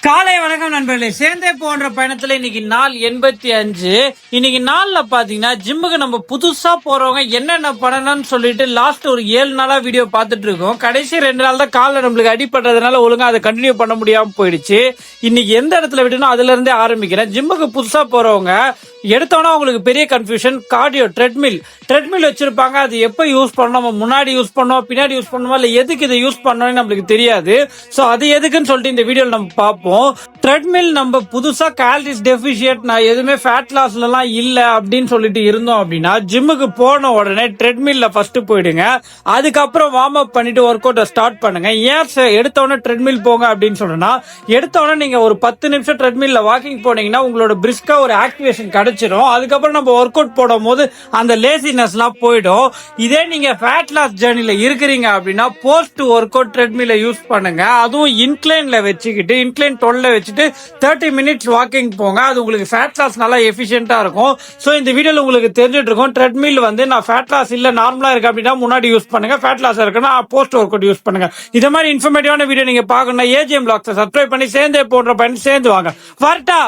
காலை வணக்கம் நண்பர்களே. சேர்ந்தே போன்ற பயணத்துல இன்னைக்கு நாள் 85. இன்னைக்கு நாள்ல பாத்தீங்கன்னா ஜிம்முக்கு நம்ம புதுசா போறவங்க என்னென்ன பண்ணணும்னு சொல்லிட்டு லாஸ்ட் ஒரு 7 நாளா வீடியோ பார்த்துட்டு இருக்கோம். கடைசி 2 நாள் தான் காலில் நம்மளுக்கு அடிபட்டதுனால ஒழுங்கா அதை கண்டினியூ பண்ண முடியாம போயிடுச்சு. இன்னைக்கு எந்த இடத்துல விடணும் அதுல இருந்தே ஆரம்பிக்கிறேன். ஜிம்முக்கு புதுசா போறவங்க எடுத்தோன்னா உங்களுக்கு பெரிய கன்ஃபியூஷன். கார்டியோ ட்ரெட்மில் வச்சிருப்பாங்க. அது எப்போ யூஸ் பண்ணணும், நம்ம முன்னாடி யூஸ் பண்ணோம் பின்னாடி யூஸ் பண்ணுவோம், இல்லை எதுக்கு இதை யூஸ் பண்ணணும்னு நம்மளுக்கு தெரியாது. ஸோ அது எதுக்குன்னு சொல்லிட்டு இந்த வீடியோவில் நம்ம பார்ப்போம். ட்ரெட்மில் நம்ம புதுசா கேலரிஸ் டெபிஷியன்ட், நான் எதுவுமே ஃபேட் லாஸ்லாம் இல்லை அப்படின்னு சொல்லிட்டு இருந்தோம் அப்படின்னா ஜிம்முக்கு போன உடனே ட்ரெட்மில்ல ஃபர்ஸ்ட் போயிடுங்க. அதுக்கப்புறம் வார்ம் அப் பண்ணிட்டு ஒர்க் அவுட்டை ஸ்டார்ட் பண்ணுங்க. ஏன் எடுத்தோடனே ட்ரெட்மில் போங்க அப்படின்னு சொன்னா, எடுத்தோடனே நீங்க ஒரு 10 நிமிஷம் ட்ரெட்மில்ல வாக்கிங் போனீங்கன்னா உங்களோட பிரிஸ்கா ஒரு ஆக்டிவேஷன் கிடைச்சிடும். அதுக்கப்புறம் நம்ம ஒர்க் அவுட் போடும் போது அந்த லேசினஸ்லாம் போயிடும். இதே நீங்க ஃபேட் லாஸ் ஜர்னில இருக்கிறீங்க அப்படின்னா போஸ்ட் ஒர்க் அவுட் ட்ரெட்மில்ல யூஸ் பண்ணுங்க. அதுவும் இன்க்ளைன்ல வச்சுக்கிட்டு இன்க்ளைன் 12 வச்சுட்டு 30 மினிட்ஸ் வாக்கிங் போங்க. அது உங்களுக்கு ஃபேட் லாஸ் நல்லா எஃபிஷியன்டா இருக்கும். ஸோ இந்த வீடியோல உங்களுக்கு தெரிஞ்சுட்டு இருக்கும். ட்ரெட்மில் வந்து நான் ஃபேட் லாஸ் இல்ல நார்மலா இருக்கு அப்படின்னா முன்னாடி யூஸ் பண்ணுங்க, ஃபேட் லாஸ் இருக்குன்னா போஸ்ட் ஒர்க் அவுட் யூஸ் பண்ணுங்க. இது மாதிரி இன்ஃபர்மேட்டிவான வீடியோ நீங்க பார்க்கணும்னா ஏஜிஎம் ப்ளாக்ஸை சப்ஸ்கிரைப் பண்ணி சேர்ந்தே போன்ற பயன் சேர்ந்து வாங்க. வரட்டா.